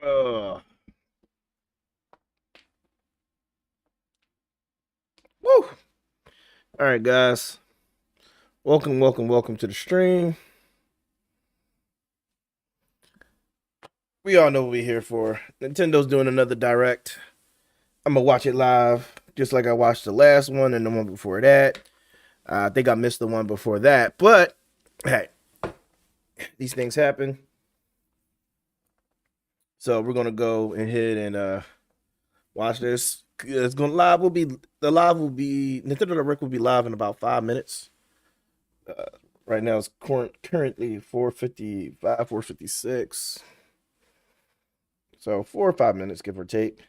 Uh, Woo! All right, guys. Welcome to the stream. We all know what we're here for. Nintendo's doing another direct. I'm gonna watch it live, just like I watched the last one and the one before that. I think I missed the one before that, but hey, these things happen. So we're gonna go ahead and watch this. It's going live. Will be the live will be Nintendo Direct will be live in about 5 minutes. Uh, right now it's currently 4:55, 4:56. So 4 or 5 minutes, give or take.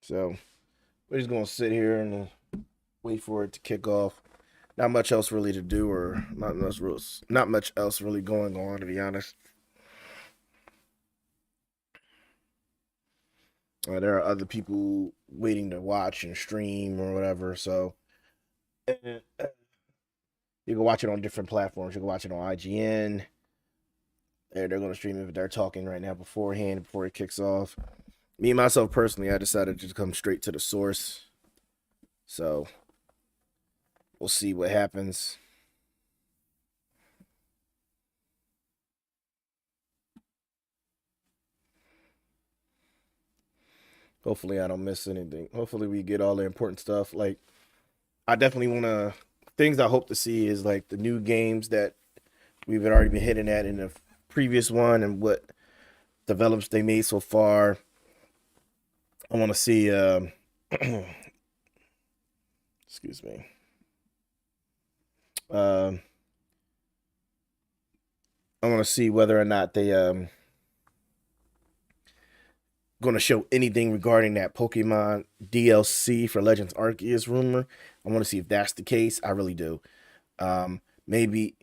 So we're just gonna sit here and wait for it to kick off. Not much else really to do, or not much else really going on, to be honest. There are other people waiting to watch and stream or whatever. So you can watch it on different platforms. You can watch it on IGN. They're going to stream it. They're talking right now beforehand, before it kicks off. Me myself personally, I decided to come straight to the source. So we'll see what happens. Hopefully I don't miss anything. Hopefully we get all the important stuff. Like, I definitely want to, things I hope to see is like the new games that we've already been hitting at in the previous one and what develops they made so far. I want to see, excuse me. I want to see whether or not they going to show anything regarding that Pokemon DLC for Legends Arceus rumor. I want to see if that's the case. I really do. Maybe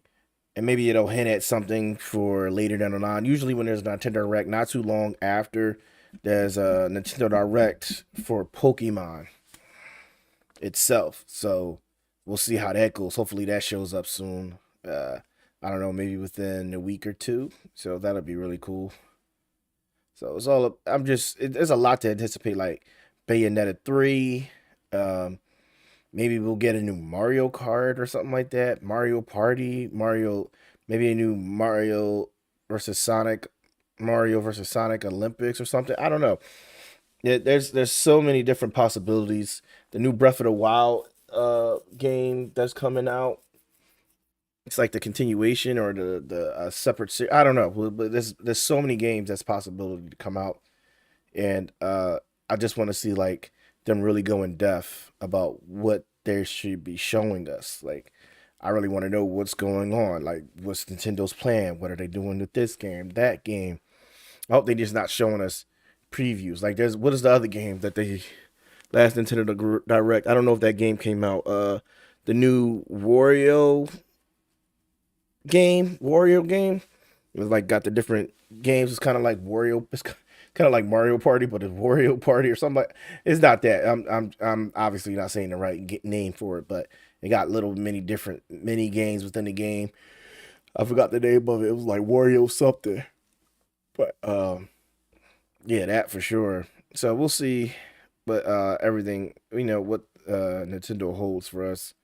it'll hint at something for later down the line. Usually when there's a Nintendo Direct, not too long after, there's a Nintendo Direct for Pokemon itself. So we'll see how that goes. Hopefully that shows up soon. I don't know, maybe within a week or two. So that'll be really cool. So it's all. There's a lot to anticipate. Like Bayonetta 3. Maybe we'll get a new Mario Kart or something like that. Mario Party. Maybe a new versus Sonic. Mario versus Sonic Olympics or something. I don't know. There's so many different possibilities. The new Breath of the Wild game that's coming out. It's like the continuation or the separate series. I don't know, but there's so many games that's possibility to come out, and I just want to see like them really go in depth about what they should be showing us. Like, I really want to know what's going on. Like, what's Nintendo's plan? What are they doing with this game, that game? I hope they're just not showing us previews. Like, what is the other game that they last Nintendo Direct? I don't know if that game came out. The new Wario game. It was like got the different games. It's kind of like Wario. It's kind of like Mario Party, but it's Wario Party or something. It's not that. I'm obviously not saying the right name for it, but it got little many different mini games within the game. I forgot the name of it. It was like Wario something, but yeah, that for sure. So we'll see, but everything what Nintendo holds for us.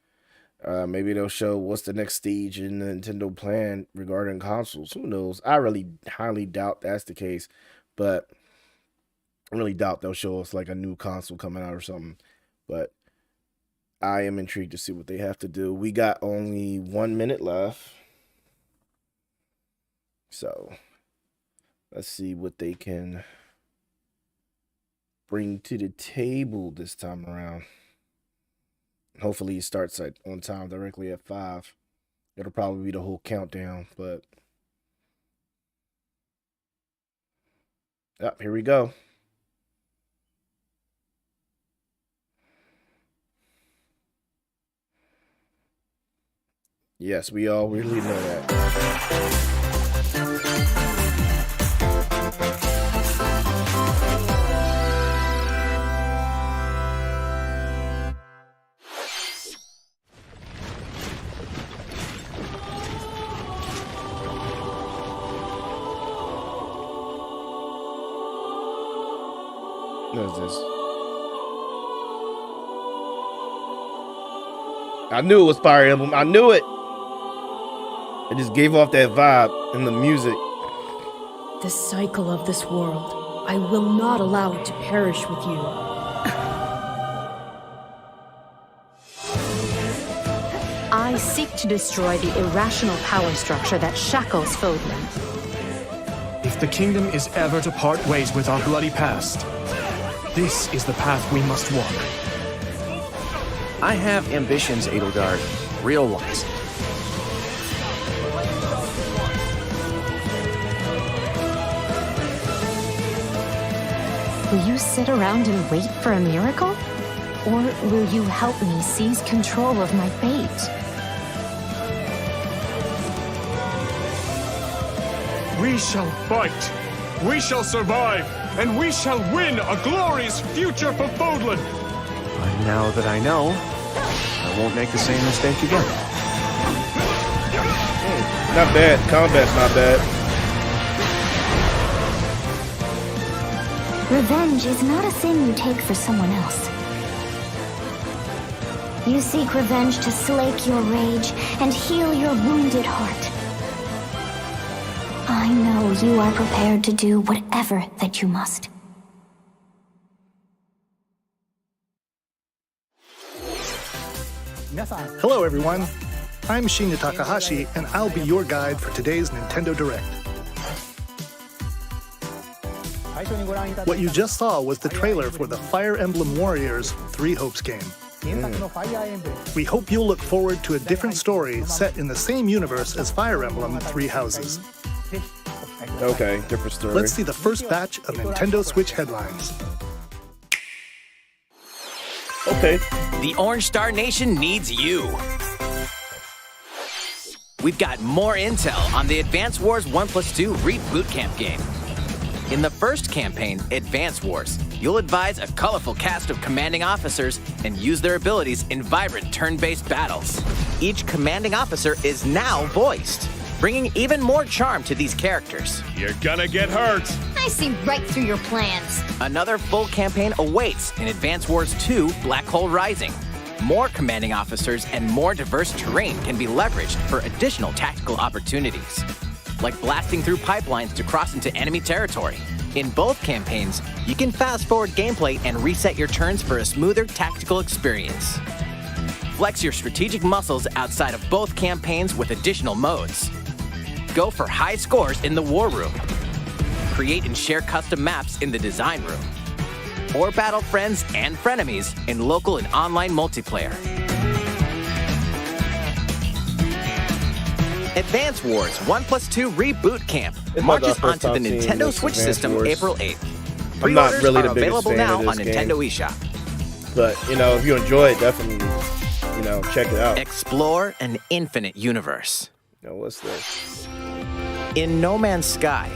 Maybe they'll show what's the next stage in the Nintendo plan regarding consoles. Who knows? I really highly doubt that's the case, but I really doubt they'll show us like a new console coming out or something. But I am intrigued to see what they have to do. We got only 1 minute left. So let's see what they can bring to the table this time around. Hopefully it starts on time directly at 5. It'll probably be the whole countdown, but yep, here we go. Yes, we all really know that. What is this? I knew it was Fire Emblem. I knew it. It just gave off that vibe in the music. The cycle of this world. I will not allow it to perish with you. I seek to destroy the irrational power structure that shackles Fodlan. If the kingdom is ever to part ways with our bloody past, this is the path we must walk. I have ambitions, Edelgard. Real ones. Will you sit around and wait for a miracle? Or will you help me seize control of my fate? We shall fight. We shall survive. And we shall win a glorious future for Fodlan. But now that I know, I won't make the same mistake again. Not bad. Combat's not bad. Revenge is not a thing you take for someone else. You seek revenge to slake your rage and heal your wounded heart. I know you are prepared to do whatever that you must. Hello everyone, I'm Shinya Takahashi and I'll be your guide for today's Nintendo Direct. What you just saw was the trailer for the Fire Emblem Warriors 3 Hopes game. We hope you'll look forward to a different story set in the same universe as Fire Emblem 3 Houses. Okay, different story. Let's see the first batch of Nintendo Switch headlines. Okay. The Orange Star Nation needs you. We've got more intel on the Advance Wars 1+2 Reboot Camp game. In the first campaign, Advance Wars, you'll advise a colorful cast of commanding officers and use their abilities in vibrant turn-based battles. Each commanding officer is now voiced, bringing even more charm to these characters. You're gonna get hurt. I see right through your plans. Another full campaign awaits in Advance Wars 2 Black Hole Rising. More commanding officers and more diverse terrain can be leveraged for additional tactical opportunities, like blasting through pipelines to cross into enemy territory. In both campaigns, you can fast-forward gameplay and reset your turns for a smoother tactical experience. Flex your strategic muscles outside of both campaigns with additional modes. Go for high scores in the War Room. Create and share custom maps in the Design Room. Or battle friends and frenemies in local and online multiplayer. Advance Wars 1+2 Reboot Camp marches onto the Nintendo Switch system April 8th. I'm not Pre-orders really are the biggest available fan now of on this game. Nintendo eShop. But, if you enjoy it, definitely, check it out. Explore an infinite universe. Now, what's this? In No Man's Sky,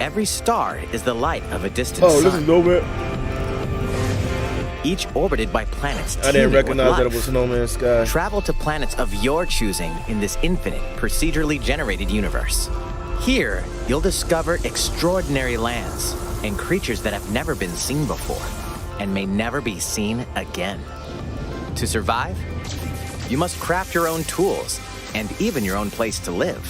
every star is the light of a distant Oh, sun. this is No Man. Each orbited by planets I didn't teeming with recognize that it life. was No Man's Sky. Travel to planets of your choosing in this infinite, procedurally generated universe. Here, you'll discover extraordinary lands and creatures that have never been seen before and may never be seen again. To survive, you must craft your own tools and even your own place to live.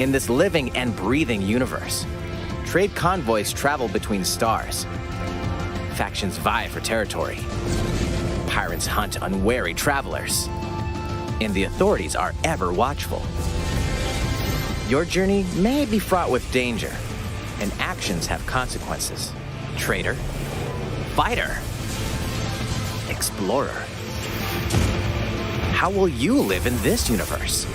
In this living and breathing universe, trade convoys travel between stars. Factions vie for territory. Pirates hunt unwary travelers. And the authorities are ever watchful. Your journey may be fraught with danger, and actions have consequences. Traitor, fighter, explorer. How will you live in this universe?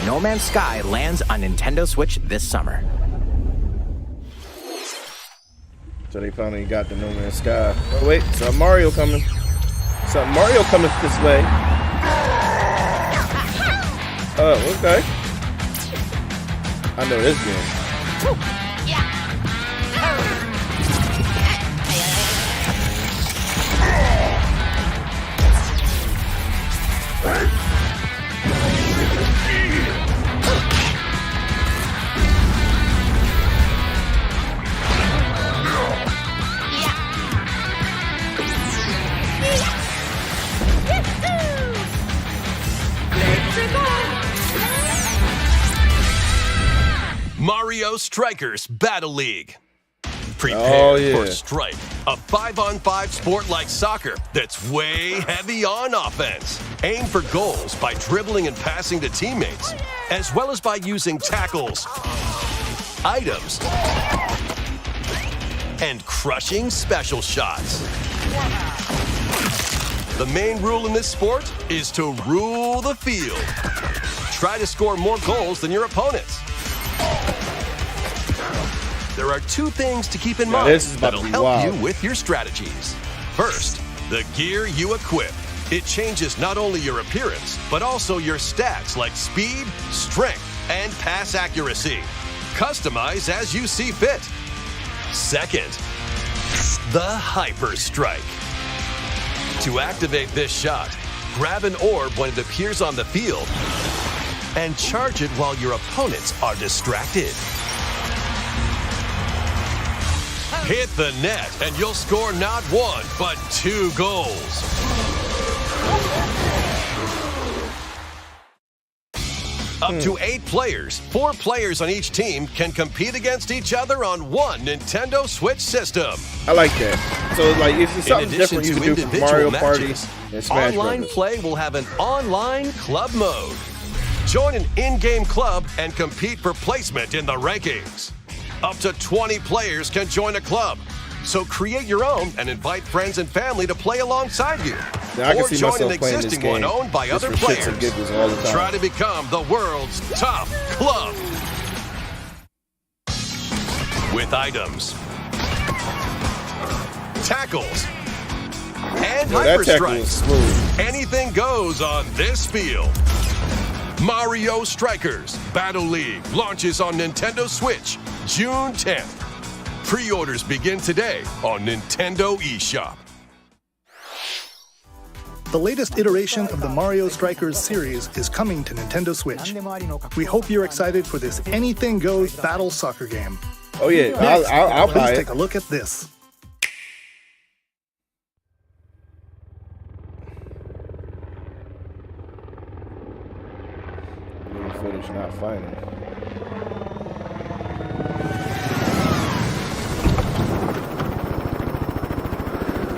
No Man's Sky lands on Nintendo Switch this summer. So they finally got the No Man's Sky. Oh wait, something Mario coming. Something Mario coming this way. Oh, okay. I know this game. Mario Strikers Battle League. Prepare for Strike, a 5-on-5 sport like soccer that's way heavy on offense. Aim for goals by dribbling and passing to teammates, as well as by using tackles, items, and crushing special shots. The main rule in this sport is to rule the field. Try to score more goals than your opponents. There are two things to keep in mind that'll help you with your strategies. First, the gear you equip. It changes not only your appearance, but also your stats like speed, strength, and pass accuracy. Customize as you see fit. Second, the Hyper Strike. To activate this shot, grab an orb when it appears on the field and charge it while your opponents are distracted. Hit the net and you'll score not one, but 2 goals. Up to 8 players, 4 players on each team can compete against each other on one Nintendo Switch system. I like that. So, like, it's something different you can do from Mario Party and Smash Online Brothers. play will have an online club mode. Join an in-game club and compete for placement in the rankings. Up to 20 players can join a club. So create your own and invite friends and family to play alongside you. Now, I can or see join myself an playing this existing game one owned by just other for shits and players. giggles all the time. Try to become the world's top club. With items, tackles, and hyper strikes, anything goes on this field. Mario Strikers Battle League launches on Nintendo Switch June 10th. Pre-orders begin today on Nintendo eShop. The latest iteration of the Mario Strikers series is coming to Nintendo Switch. We hope you're excited for this anything goes battle soccer game. Oh yeah, Next, I'll buy please it. take a look at this. Footage not final.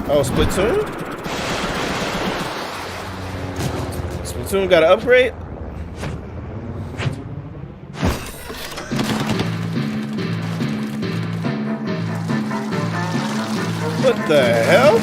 Oh, Splatoon? Splatoon got an upgrade? What the hell?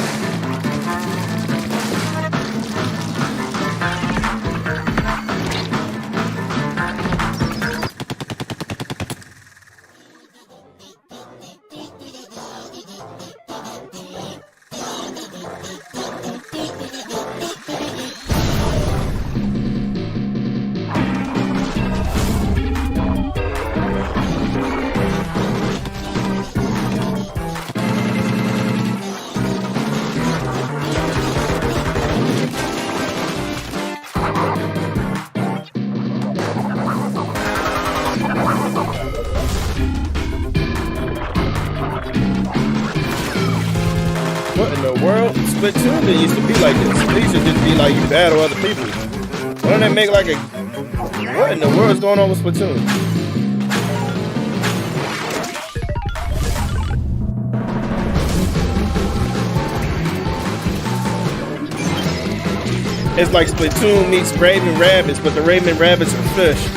What in the world? Splatoon didn't used to be like this. It used to just be like you battle other people. Why don't they make like a... What in the world is going on with Splatoon? It's like Splatoon meets Raving Rabbids, but the Raving Rabbids are fish.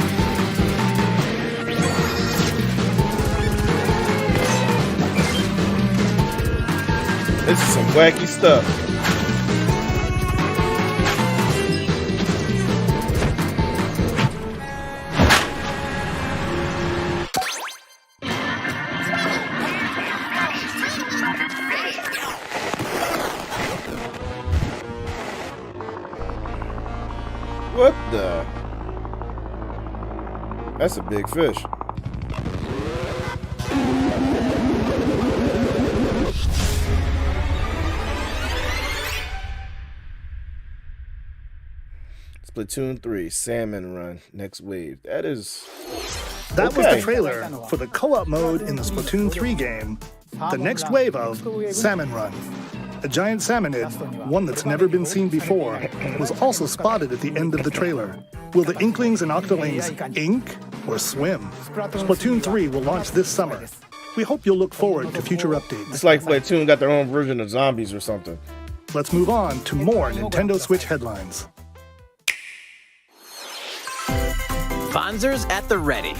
This is some wacky stuff. What the? That's a big fish. Splatoon 3, Salmon Run, next wave. That was the trailer for the co-op mode in the Splatoon 3 game, the next wave of Salmon Run. A giant salmonid, one that's never been seen before, was also spotted at the end of the trailer. Will the Inklings and Octolings ink or swim. Splatoon 3 will launch this summer. We hope you'll look forward to future updates. It's like Splatoon got their own version of zombies or something. Let's move on to more Nintendo Switch headlines. Bonzers at the ready.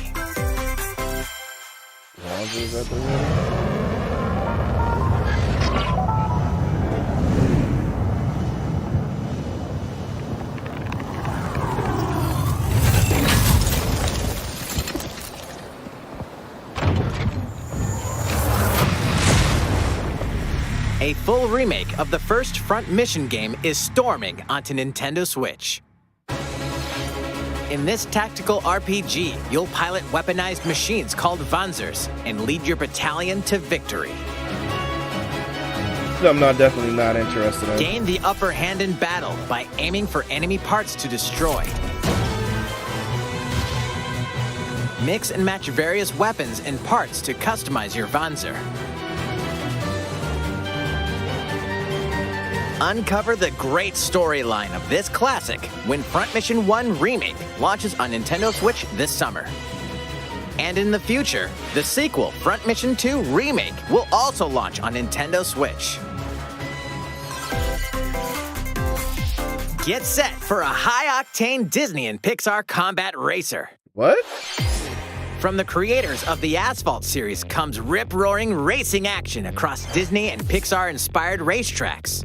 Bonzers at the ready? A full remake of the first Front Mission game is storming onto Nintendo Switch. In this tactical RPG, you'll pilot weaponized machines called Panzers and lead your battalion to victory. I'm definitely not interested in. Gain the upper hand in battle by aiming for enemy parts to destroy. Mix and match various weapons and parts to customize your Panzer. Uncover the great storyline of this classic when Front Mission 1 Remake launches on Nintendo Switch this summer. And in the future, the sequel, Front Mission 2 Remake, will also launch on Nintendo Switch. Get set for a high-octane Disney and Pixar combat racer. What? From the creators of the Asphalt series comes rip-roaring racing action across Disney and Pixar-inspired racetracks.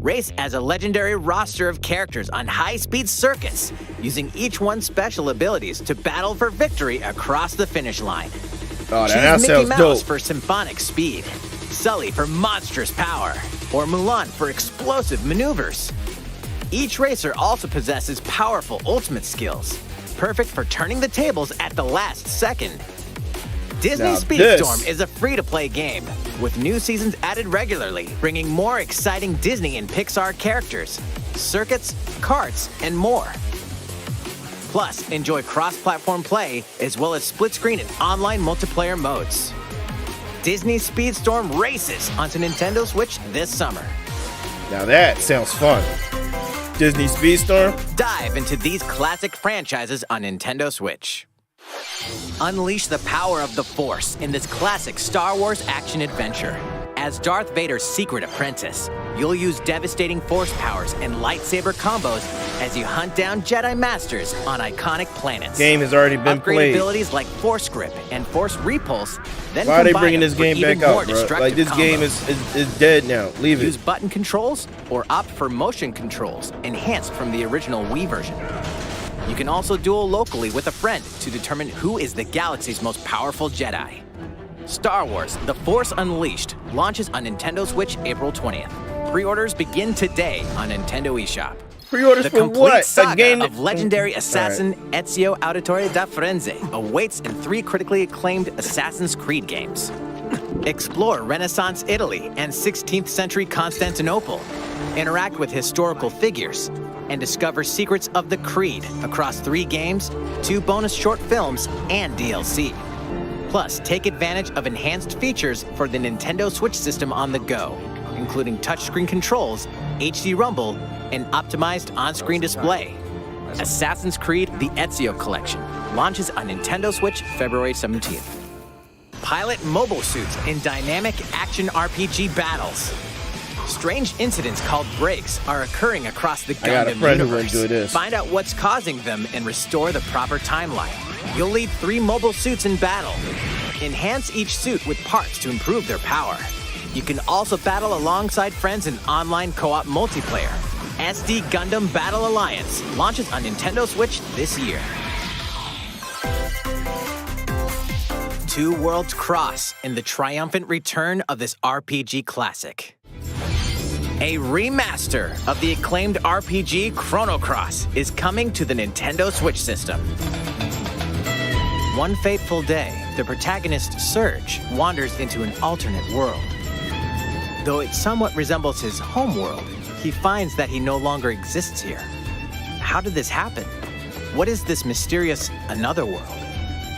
Race as a legendary roster of characters on high-speed circuits, using each one's special abilities to battle for victory across the finish line. Oh, Choose that Mickey sounds Mouse dope. for symphonic speed, Sully for monstrous power, or Mulan for explosive maneuvers. Each racer also possesses powerful ultimate skills, perfect for turning the tables at the last second. Disney Now Speedstorm is a free-to-play game, with new seasons added regularly, bringing more exciting Disney and Pixar characters, circuits, karts, and more. Plus, enjoy cross-platform play, as well as split-screen and online multiplayer modes. Disney Speedstorm races onto Nintendo Switch this summer. Now that sounds fun. Disney Speedstorm? Dive into these classic franchises on Nintendo Switch. Unleash the power of the Force in this classic Star Wars action-adventure. As Darth Vader's secret apprentice, you'll use devastating Force powers and lightsaber combos as you hunt down Jedi Masters on iconic planets. Game has already been Upgrade played. abilities like Force Grip and Force Repulse, then Why are they combine bringing them this for game even back more out, bro? destructive Like, this game combos. is dead now. Leave Use it. button controls or opt for motion controls, enhanced from the original Wii version. You can also duel locally with a friend to determine who is the galaxy's most powerful Jedi. Star Wars: The Force Unleashed launches on Nintendo Switch April 20th. Pre-orders begin today on Nintendo eShop. Pre-orders The for complete what? A saga game of legendary assassin Ezio Auditore da Firenze awaits in 3 critically acclaimed Assassin's Creed games. Explore Renaissance Italy and 16th century Constantinople. Interact with historical figures and discover secrets of the Creed across 3 games, 2 bonus short films, and DLC. Plus, take advantage of enhanced features for the Nintendo Switch system on the go, including touchscreen controls, HD Rumble, and optimized on-screen display. Assassin's Creed: The Ezio Collection launches on Nintendo Switch February 17th. Pilot mobile suits in dynamic action RPG battles. Strange incidents called breaks are occurring across the I got a Gundam friend who will universe. enjoy this. Find out what's causing them and restore the proper timeline. You'll lead 3 mobile suits in battle. Enhance each suit with parts to improve their power. You can also battle alongside friends in online co-op multiplayer. SD Gundam Battle Alliance launches on Nintendo Switch this year. Two worlds cross in the triumphant return of this RPG classic. A remaster of the acclaimed RPG Chrono Cross is coming to the Nintendo Switch system. One fateful day, the protagonist Surge wanders into an alternate world. Though it somewhat resembles his home world, he finds that he no longer exists here. How did this happen? What is this mysterious another world?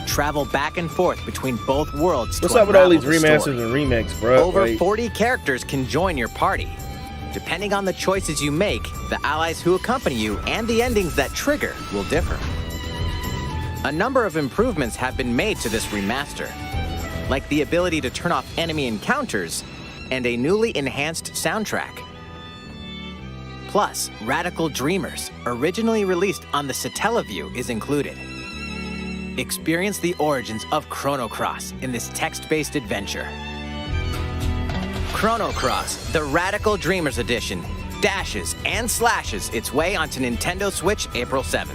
Travel back and forth between both worlds. What's to up with all these unravel the remasters story. and remakes, bro? Over Like, 40 characters can join your party. Depending on the choices you make, the allies who accompany you and the endings that trigger will differ. A number of improvements have been made to this remaster, like the ability to turn off enemy encounters and a newly enhanced soundtrack. Plus, Radical Dreamers, originally released on the Satellaview, is included. Experience the origins of Chrono Cross in this text-based adventure. Chrono Cross, the Radical Dreamers Edition, dashes and slashes its way onto Nintendo Switch April 7th.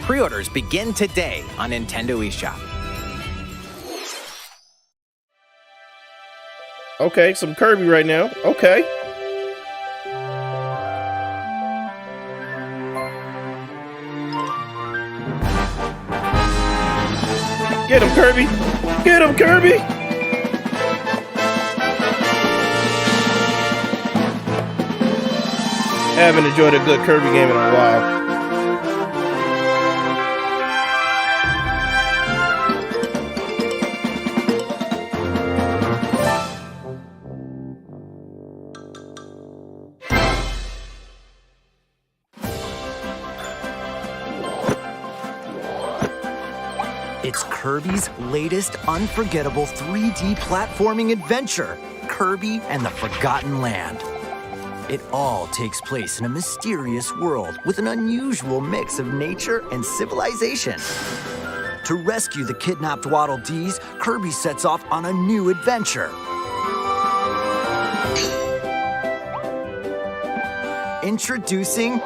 Pre-orders begin today on Nintendo eShop. Okay, some Kirby right now. Okay. Get him, Kirby! Get him, Kirby! Haven't enjoyed a good Kirby game in a while. It's Kirby's latest unforgettable 3D platforming adventure, Kirby and the Forgotten Land. It all takes place in a mysterious world with an unusual mix of nature and civilization. To rescue the kidnapped Waddle Dees, Kirby sets off on a new adventure. Introducing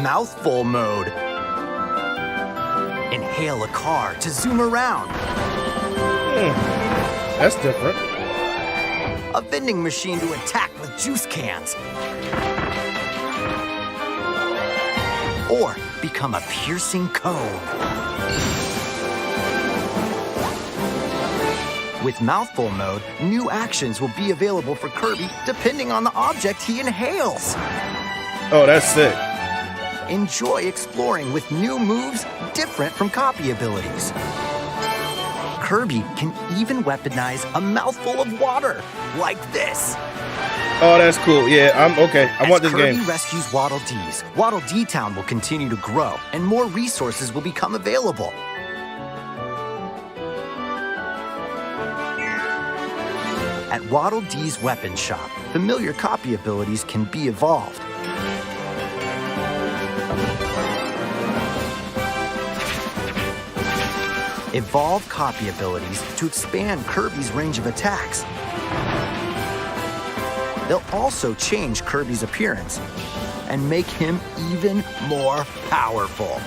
Mouthful Mode. Inhale a car to zoom around. That's different. A vending machine to attack with juice cans. Or become a piercing cone. With Mouthful Mode, new actions will be available for Kirby depending on the object he inhales. Oh, that's sick. Enjoy exploring with new moves different from copy abilities. Kirby can even weaponize a mouthful of water, like this. Oh, that's cool. Yeah, I'm okay. I want this game. As Kirby rescues Waddle Dees, Waddle Dee Town will continue to grow, and more resources will become available. At Waddle Dee's Weapon Shop, familiar copy abilities can be evolved. Evolve copy abilities to expand Kirby's range of attacks. They'll also change Kirby's appearance and make him even more powerful.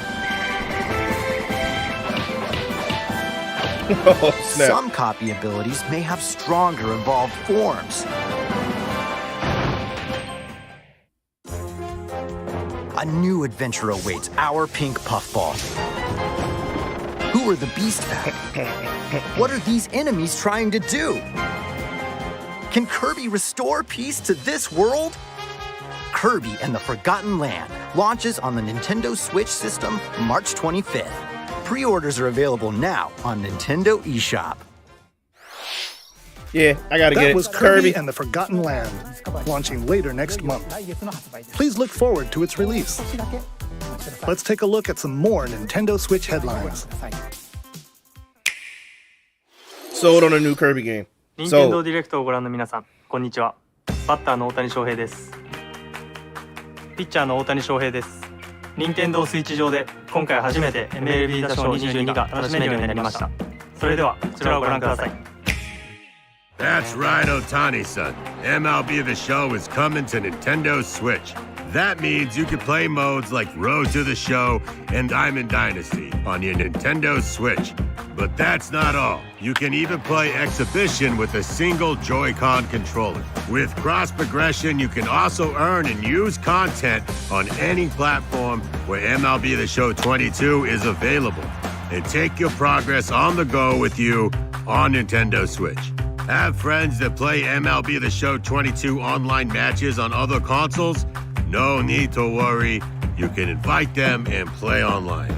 Oh, snap. Some copy abilities may have stronger evolved forms. A new adventure awaits our pink puffball. Who are the Beast Pack? What are these enemies trying to do? Can Kirby restore peace to this world? Kirby and the Forgotten Land launches on the Nintendo Switch system March 25th. Pre-orders are available now on Nintendo eShop. Yeah, I gotta get it. That was Kirby and the Forgotten Land, launching later next month. Please look forward to its release. Let's take a look at some more Nintendo Switch headlines. Sold on a new Kirby game. 任天堂ディレクトをご覧の皆さん、こんにちは。バッターの大谷翔平です。ピッチャーの大谷翔平です。任天堂スイッチ上で今回初めて MLB 打賞22が楽しめるようになりました。それではこちらをご覧ください。That's right, Otani-san. MLB The Show is coming to Nintendo Switch. That means you can play modes like Road to the Show and Diamond Dynasty on your Nintendo Switch. But that's not all. You can even play Exhibition with a single Joy-Con controller. With cross progression, you can also earn and use content on any platform where MLB The Show 22 is available. And take your progress on the go with you on Nintendo Switch. Have friends that play MLB The Show 22 online matches on other consoles? No need to worry. You can invite them and play online.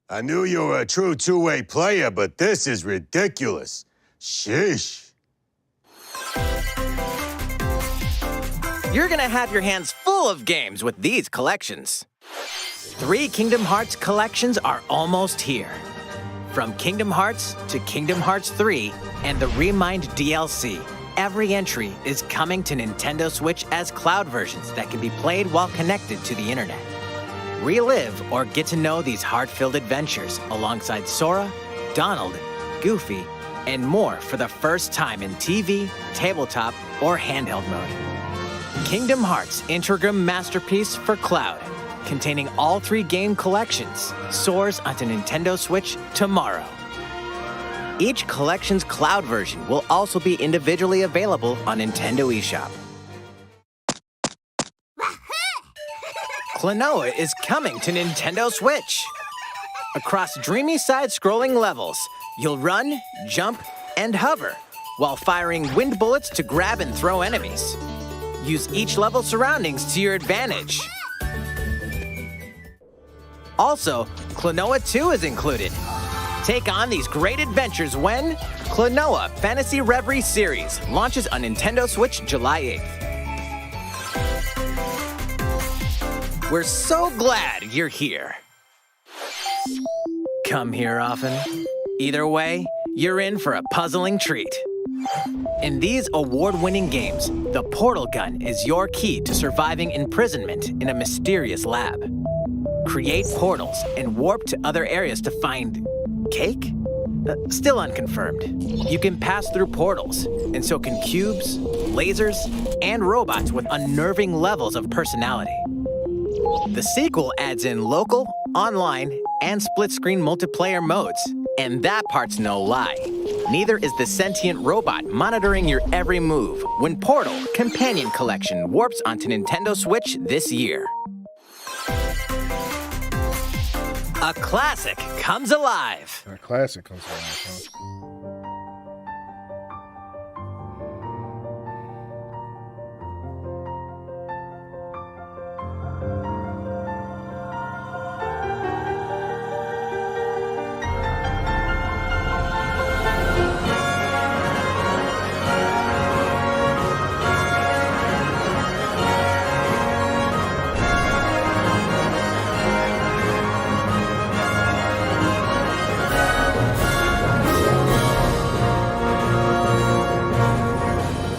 I knew you were a true two-way player, but this is ridiculous. Sheesh. You're gonna have your hands full of games with these collections. 3 Kingdom Hearts collections are almost here. From Kingdom Hearts to Kingdom Hearts 3 and the Remind DLC, every entry is coming to Nintendo Switch as cloud versions that can be played while connected to the internet. Relive or get to know these heart-filled adventures alongside Sora, Donald, Goofy, and more for the first time in TV, tabletop, or handheld mode. Kingdom Hearts Intrigram Masterpiece for Cloud, containing all 3 game collections, soars onto Nintendo Switch tomorrow. Each collection's cloud version will also be individually available on Nintendo eShop. Klonoa is coming to Nintendo Switch. Across dreamy side-scrolling levels, you'll run, jump, and hover while firing wind bullets to grab and throw enemies. Use each level's surroundings to your advantage. Also, Klonoa 2 is included. Take on these great adventures when Klonoa Fantasy Reverie Series launches on Nintendo Switch July 8th. We're so glad you're here. Come here often. Either way, you're in for a puzzling treat. In these award-winning games, the portal gun is your key to surviving imprisonment in a mysterious lab. Create portals and warp to other areas to find cake? Still unconfirmed. You can pass through portals, and so can cubes, lasers, and robots with unnerving levels of personality. The sequel adds in local, online, and split-screen multiplayer modes, and that part's no lie. Neither is the sentient robot monitoring your every move when Portal Companion Collection warps onto Nintendo Switch this year. A classic comes alive. A classic comes alive, huh?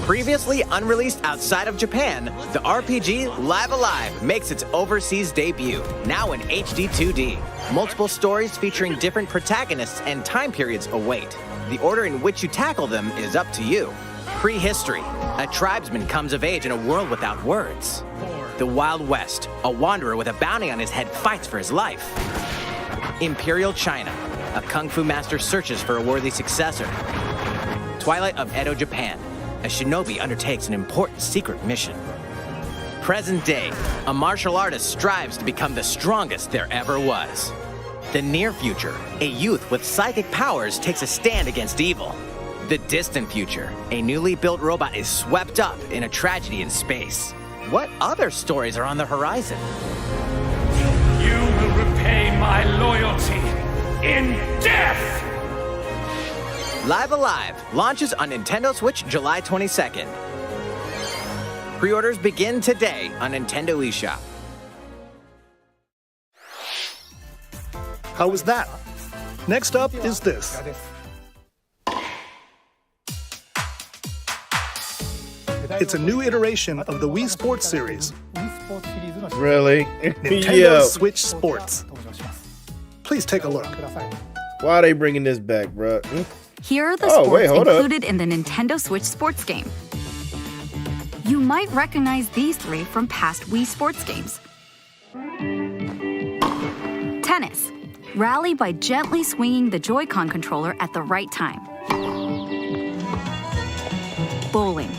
Previously unreleased outside of Japan, the RPG Live Alive makes its overseas debut, now in HD 2D. Multiple stories featuring different protagonists and time periods await. The order in which you tackle them is up to you. Prehistory, a tribesman comes of age in a world without words. The Wild West, a wanderer with a bounty on his head fights for his life. Imperial China, a kung fu master searches for a worthy successor. Twilight of Edo, Japan, a shinobi undertakes an important secret mission. Present day, a martial artist strives to become the strongest there ever was. The near future, a youth with psychic powers takes a stand against evil. The distant future, a newly built robot is swept up in a tragedy in space. What other stories are on the horizon? You will repay my loyalty in death! Live Alive launches on Nintendo Switch July 22nd. Pre-orders begin today on Nintendo eShop. How was that? Next up is this. It's a new iteration of the Wii Sports series. Really? Nintendo Switch Sports. Please take a look. Why are they bringing this back, bro? Here are the sports included in the Nintendo Switch Sports game. You might recognize these 3 from past Wii Sports games. Tennis. Rally by gently swinging the Joy-Con controller at the right time. Bowling.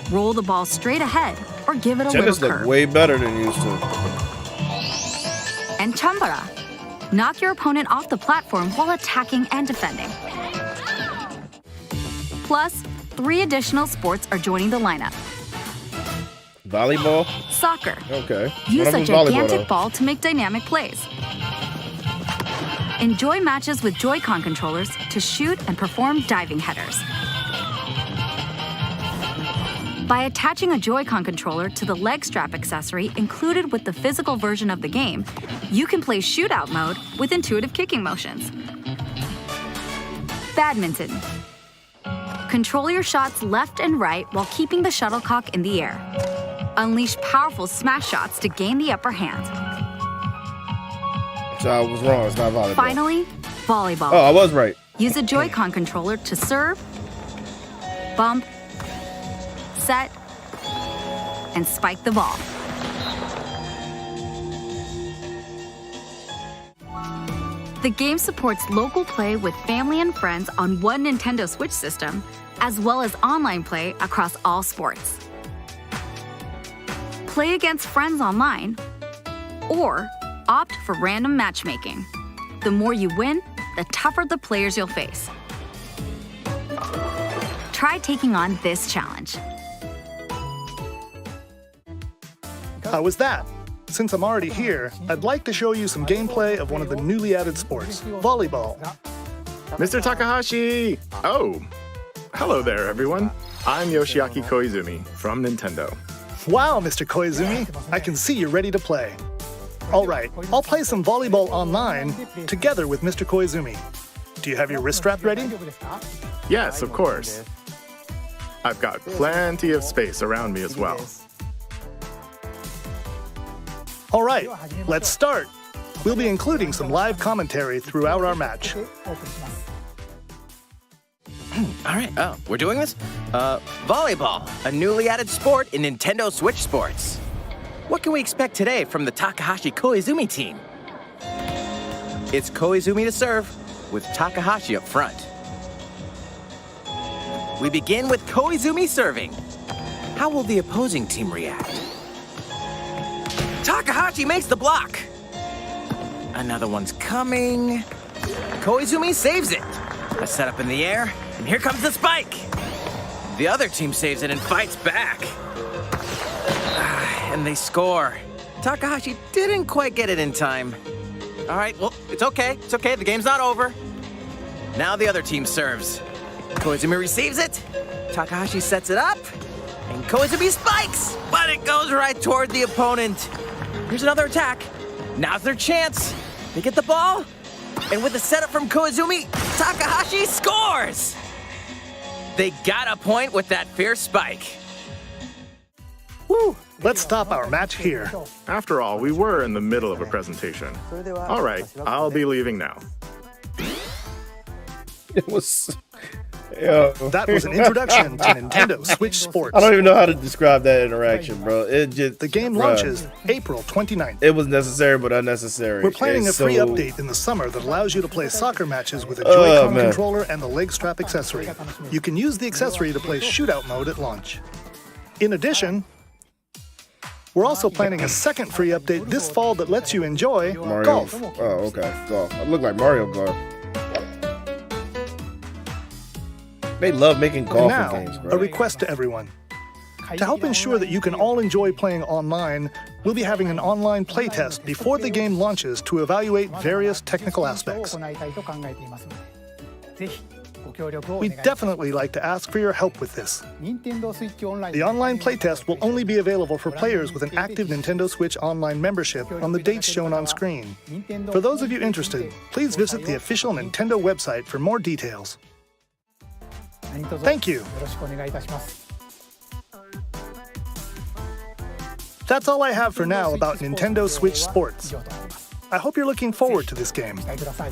Roll the ball straight ahead or give it a Tennis little curve. look way better than it used to. And Chambara. Knock your opponent off the platform while attacking and defending. Plus, 3 additional sports are joining the lineup. Volleyball? Soccer. Okay. Use a gigantic ball to make dynamic plays. Enjoy matches with Joy-Con controllers to shoot and perform diving headers. By attaching a Joy-Con controller to the leg strap accessory included with the physical version of the game, you can play shootout mode with intuitive kicking motions. Badminton. Control your shots left and right while keeping the shuttlecock in the air. Unleash powerful smash shots to gain the upper hand. So I was wrong, it's not volleyball. Finally, volleyball. Oh, I was right. Use a Joy-Con controller to serve, bump, set, and spike the ball. The game supports local play with family and friends on one Nintendo Switch system, as well as online play across all sports. Play against friends online, or opt for random matchmaking. The more you win, the tougher the players you'll face. Try taking on this challenge. How was that? Since I'm already here, I'd like to show you some gameplay of one of the newly added sports, volleyball. Mr. Takahashi! Oh, hello there, everyone. I'm Yoshiaki Koizumi from Nintendo. Wow, Mr. Koizumi, I can see you're ready to play. All right, I'll play some volleyball online together with Mr. Koizumi. Do you have your wrist strap ready? Yes, of course. I've got plenty of space around me as well. All right, let's start. We'll be including some live commentary throughout our match. All right, we're doing this? Volleyball, a newly added sport in Nintendo Switch Sports. What can we expect today from the Takahashi Koizumi team? It's Koizumi to serve, with Takahashi up front. We begin with Koizumi serving. How will the opposing team react? Takahashi makes the block. Another one's coming. Koizumi saves it. A setup in the air, and here comes the spike. The other team saves it and fights back. And they score. Takahashi didn't quite get it in time. All right, well, it's okay. It's okay, the game's not over. Now the other team serves. Koizumi receives it. Takahashi sets it up. And Koizumi spikes, but it goes right toward the opponent. Here's another attack. Now's their chance. They get the ball. And with the setup from Koizumi, Takahashi scores! They got a point with that fierce spike. Woo! Let's stop our match here. After all, we were in the middle of a presentation. All right, I'll be leaving now. It was... That was an introduction to Nintendo Switch Sports. I don't even know how to describe that interaction, bro. The game launches April 29th. It was necessary but unnecessary. We're planning a free update in the summer that allows you to play soccer matches with a Joy-Con controller and the leg strap accessory. You can use the accessory to play shootout mode at launch. In addition, we're also planning a second free update this fall that lets you enjoy golf. Oh, okay. Golf. It looked like Mario Golf. They love making golfing games, bro. A request to everyone. To help ensure that you can all enjoy playing online, we'll be having an online playtest before the game launches to evaluate various technical aspects. We'd definitely like to ask for your help with this. The online playtest will only be available for players with an active Nintendo Switch Online membership on the dates shown on screen. For those of you interested, please visit the official Nintendo website for more details. Thank you. That's all I have for now about Nintendo Switch Sports. I hope you're looking forward to this game.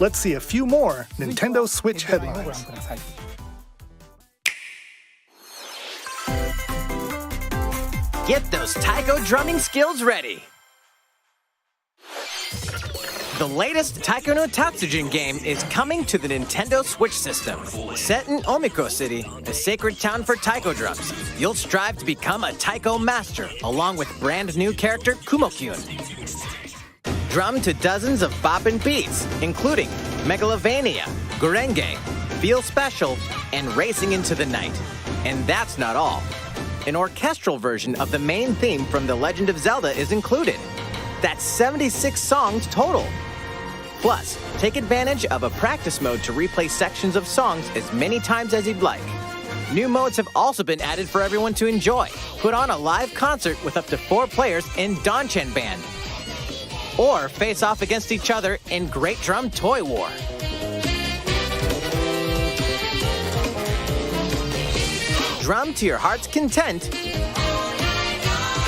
Let's see a few more Nintendo Switch headlines. Get those taiko drumming skills ready. The latest Taiko no Tatsujin game is coming to the Nintendo Switch system. Set in Omiko City, a sacred town for taiko drums, you'll strive to become a taiko master, along with brand new character Kumo-kyun. Drum to dozens of boppin' beats, including Megalovania, Gurenge, Feel Special, and Racing into the Night. And that's not all. An orchestral version of the main theme from The Legend of Zelda is included. That's 76 songs total. Plus, take advantage of a practice mode to replay sections of songs as many times as you'd like. New modes have also been added for everyone to enjoy. Put on a live concert with up to 4 players in Donchen Band. Or face off against each other in Great Drum Toy War. Drum to your heart's content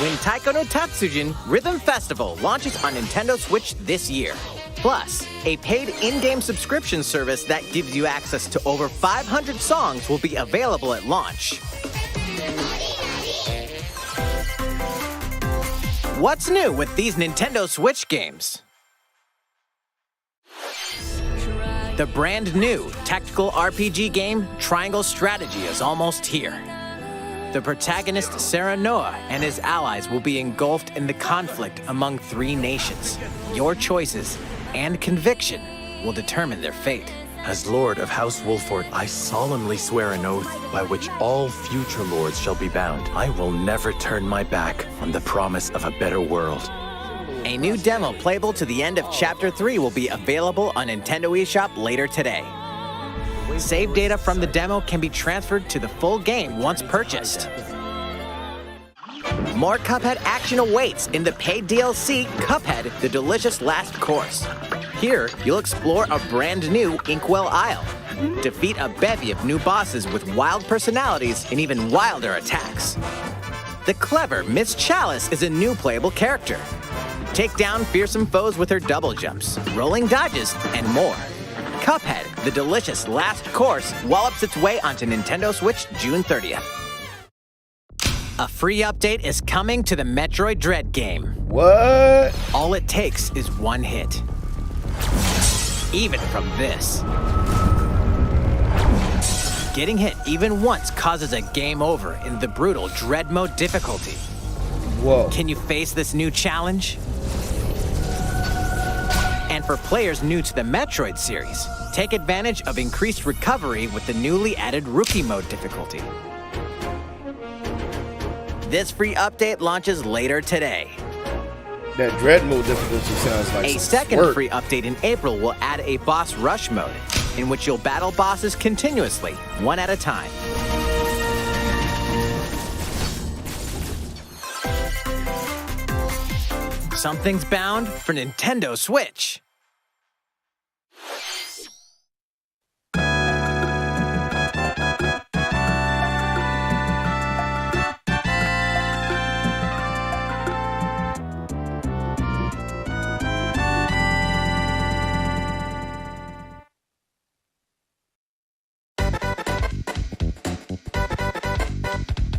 when Taiko no Tatsujin Rhythm Festival launches on Nintendo Switch this year. Plus, a paid in-game subscription service that gives you access to over 500 songs will be available at launch. What's new with these Nintendo Switch games? The brand new tactical RPG game Triangle Strategy is almost here. The protagonist Serenoa and his allies will be engulfed in the conflict among 3 nations. Your choices and conviction will determine their fate. As Lord of House Wolford, I solemnly swear an oath by which all future lords shall be bound. I will never turn my back on the promise of a better world. A new demo playable to the end of Chapter 3 will be available on Nintendo eShop later today. Save data from the demo can be transferred to the full game once purchased. More Cuphead action awaits in the paid DLC, Cuphead: The Delicious Last Course. Here, you'll explore a brand new Inkwell Isle, defeat a bevy of new bosses with wild personalities and even wilder attacks. The clever Miss Chalice is a new playable character. Take down fearsome foes with her double jumps, rolling dodges, and more. Cuphead: The Delicious Last Course wallops its way onto Nintendo Switch June 30th. A free update is coming to the Metroid Dread game. What? All it takes is one hit. Even from this. Getting hit even once causes a game over in the brutal Dread Mode difficulty. Whoa. Can you face this new challenge? And for players new to the Metroid series, take advantage of increased recovery with the newly added Rookie Mode difficulty. This free update launches later today. That Dread Mode difficulty sounds like a second free update in April will add a Boss Rush mode, in which you'll battle bosses continuously, one at a time. Something's bound for Nintendo Switch.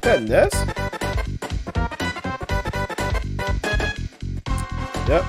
That Ness? Yep.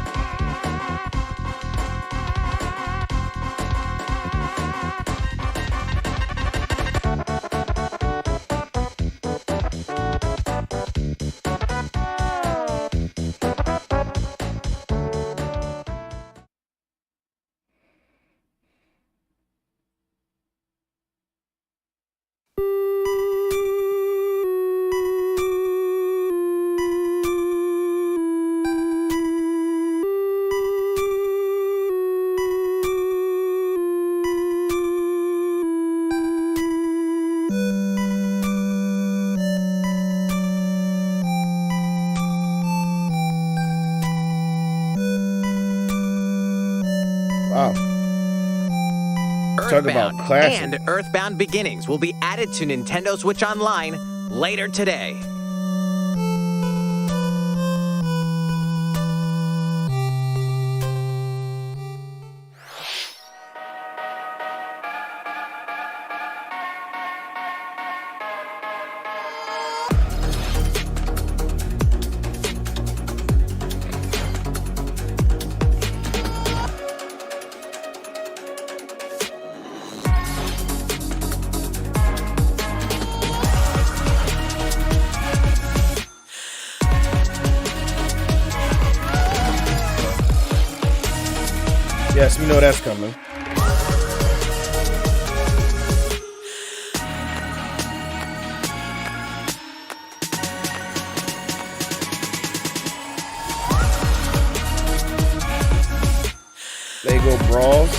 Earthbound and Earthbound Beginnings will be added to Nintendo Switch Online later today. Yes, we know that's coming. Lego Brawls.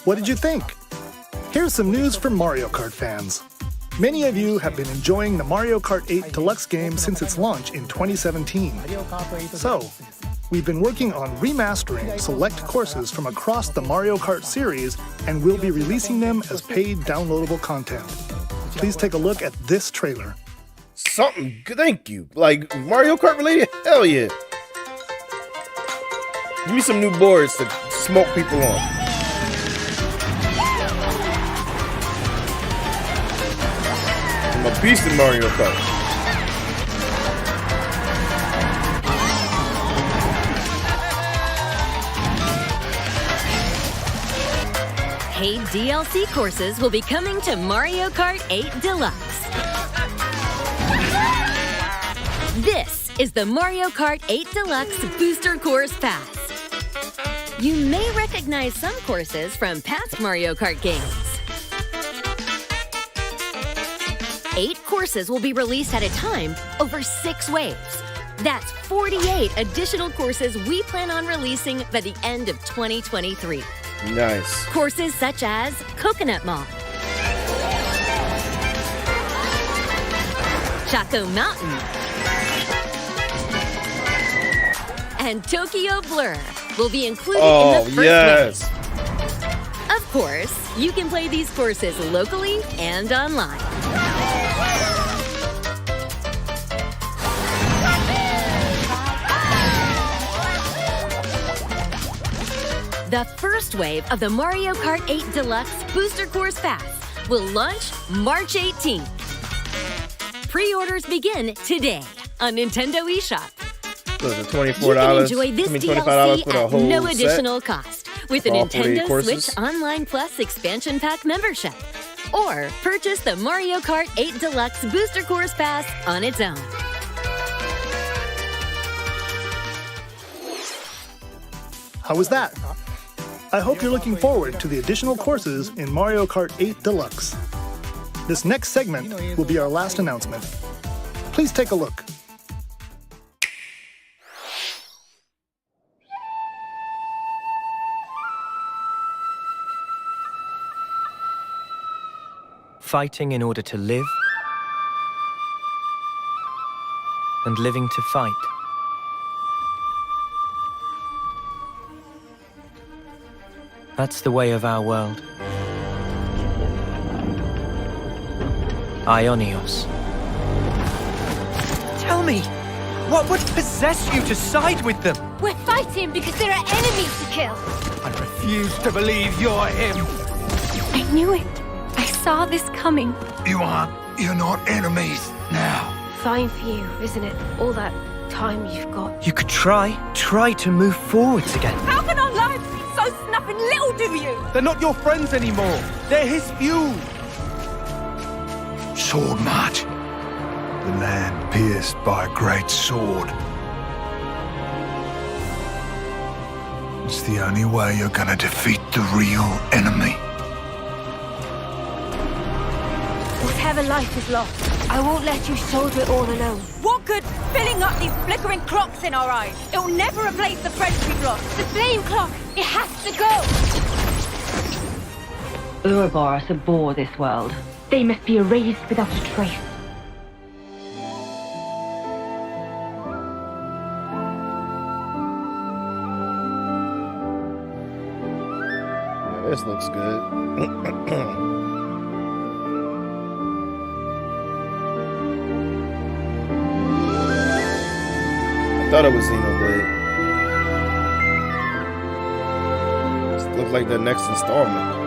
What did you think? Here's some news for Mario Kart fans. Many of you have been enjoying the Mario Kart 8 Deluxe game since its launch in 2017. So, we've been working on remastering select courses from across the Mario Kart series, and we'll be releasing them as paid downloadable content. Please take a look at this trailer. Something, thank you. Like Mario Kart related? Hell yeah. Give me some new boards to smoke people on. I'm a beast in Mario Kart. Paid DLC courses will be coming to Mario Kart 8 Deluxe. This is the Mario Kart 8 Deluxe Booster Course Pass. You may recognize some courses from past Mario Kart games. 8 courses will be released at a time over 6 waves. That's 48 additional courses we plan on releasing by the end of 2023. Nice. Courses such as Coconut Mall, Choco Mountain, and Tokyo Blur will be included in the first wave. Of course, you can play these courses locally and online. The first wave of the Mario Kart 8 Deluxe Booster Course Pass will launch March 18th. Pre-orders begin today on Nintendo eShop. Was it $24? You can enjoy this DLC for the at whole no set? additional cost with the For all 48 Nintendo courses? Switch Online Plus Expansion Pack membership. Or purchase the Mario Kart 8 Deluxe Booster Course Pass on its own. How was that? I hope you're looking forward to the additional courses in Mario Kart 8 Deluxe. This next segment will be our last announcement. Please take a look. Fighting in order to live, and living to fight. That's the way of our world. Ionios. Tell me, what would possess you to side with them? We're fighting because there are enemies to kill. I refuse to believe you're him. I knew it. I saw this coming. You're not enemies now. Fine for you, isn't it? All that time you've got. You could try to move forwards again. How can our lives be so snuffing little to you? They're not your friends anymore. They're his fuel. Sword march. The land pierced by a great sword. It's the only way you're gonna defeat the real enemy. Whatever life is lost, I won't let you soldier it all alone. What good filling up these flickering clocks in our eyes? It'll never replace the friends we've lost. The flame clock, it has to go! Ouroboros abhor this world. They must be erased without a trace. This looks good. I thought it was Xenoblade. This looked like the next installment.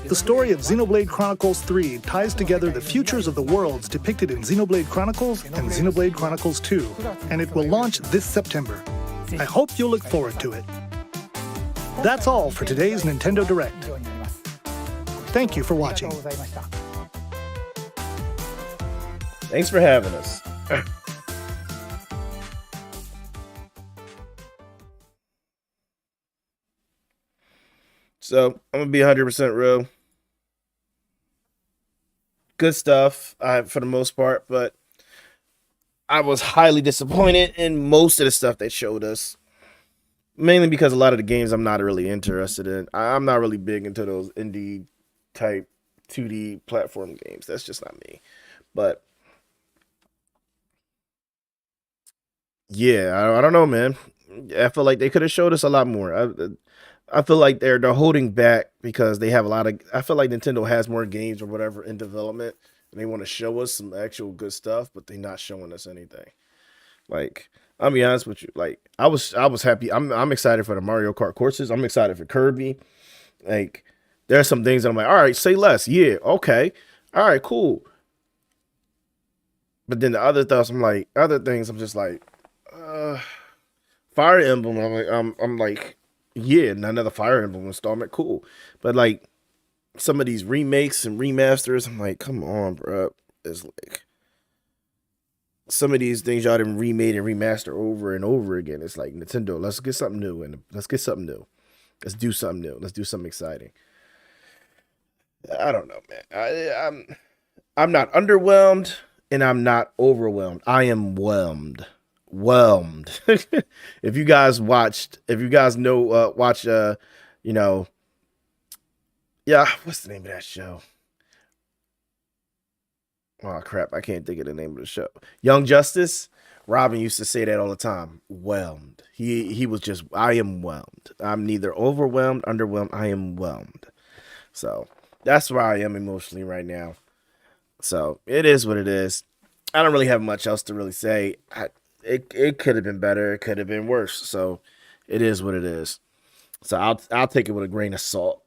The story of Xenoblade Chronicles 3 ties together the futures of the worlds depicted in Xenoblade Chronicles and Xenoblade Chronicles 2, and it will launch this September. I hope you'll look forward to it. That's all for today's Nintendo Direct. Thank you for watching. Thanks for having us. So I'm gonna be 100% real. Good stuff, for the most part, but I was highly disappointed in most of the stuff they showed us. Mainly because a lot of the games I'm not really interested in. I'm not really big into those indie type 2D platform games. That's just not me. But yeah, I don't know, man. I feel like they could have showed us a lot more. I feel like they're holding back because they have a lot of. I feel like Nintendo has more games or whatever in development, and they want to show us some actual good stuff, but they're not showing us anything. Like, I'll be honest with you. Like, I was happy. I'm excited for the Mario Kart courses. I'm excited for Kirby. Like, there are some things that I'm like, all right, say less. Yeah, okay, all right, cool. But then the other thoughts, other things, I'm just like, Fire Emblem. I'm like, yeah, another Fire Emblem installment, cool. But like some of these remakes and remasters, I'm like, come on, bro. It's like some of these things y'all done remade and remaster over and over again. It's like Nintendo, let's get something new and let's get something new. Let's do something new. Let's do something exciting. I don't know, man. I'm not underwhelmed and I'm not overwhelmed. I am whelmed. If you guys know, watch, you know, yeah, what's the name of that show? Oh crap, I can't think of the name of the show. Young Justice. Robin used to say that all the time. Whelmed. He was just, I am whelmed. I'm neither overwhelmed, underwhelmed. I am whelmed. So that's where I am emotionally right now. So it is what it is. I don't really have much else to really say. It could have been better. It could have been worse. So it is what it is. So I'll take it with a grain of salt.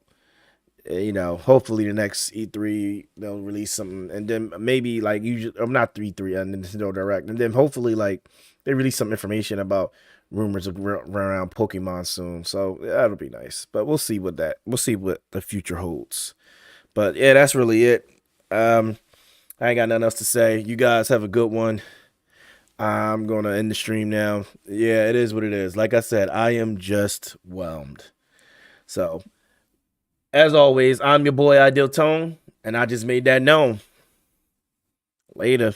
Hopefully the next E3 they'll release something, and then maybe like usually, I'm not E3 Nintendo Direct, and then hopefully like they release some information about rumors around Pokemon soon. So that'll be nice. But we'll see what the future holds. But yeah, that's really it. I ain't got nothing else to say. You guys have a good one. I'm gonna end the stream now. Yeah, it is what it is. Like I said, I am just whelmed. So, as always, I'm your boy Ideal Tone, and I just made that known. Later.